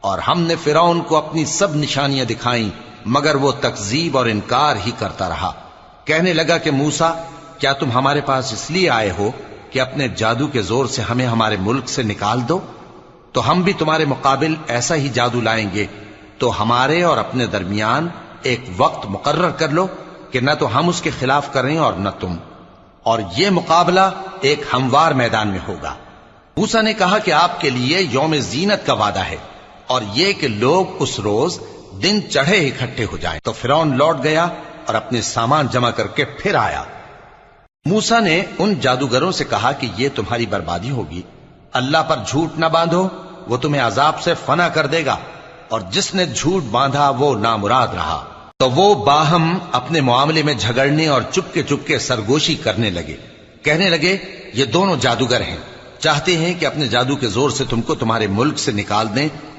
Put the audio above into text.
اور ہم نے فرعون کو اپنی سب نشانیاں دکھائیں مگر وہ تکذیب اور انکار ہی کرتا رہا۔ کہنے لگا کہ موسیٰ، کیا تم ہمارے پاس اس لیے آئے ہو کہ اپنے جادو کے زور سے ہمیں ہمارے ملک سے نکال دو؟ تو ہم بھی تمہارے مقابل ایسا ہی جادو لائیں گے، تو ہمارے اور اپنے درمیان ایک وقت مقرر کر لو کہ نہ تو ہم اس کے خلاف کریں اور نہ تم، اور یہ مقابلہ ایک ہموار میدان میں ہوگا۔ موسیٰ نے کہا کہ آپ کے لیے یوم زینت کا وعدہ ہے، اور یہ کہ لوگ اس روز دن چڑھے اکٹھے ہو جائیں۔ تو فرعون لوٹ گیا اور اپنے سامان جمع کر کے پھر آیا۔ موسیٰ نے ان جادوگروں سے کہا کہ یہ تمہاری بربادی ہوگی، اللہ پر جھوٹ نہ باندھو، وہ تمہیں عذاب سے فنا کر دے گا، اور جس نے جھوٹ باندھا وہ نامراد رہا۔ تو وہ باہم اپنے معاملے میں جھگڑنے اور چپکے سرگوشی کرنے لگے۔ کہنے لگے یہ دونوں جادوگر ہیں، چاہتے ہیں کہ اپنے جادو کے زور سے تم کو تمہارے ملک سے نکال دیں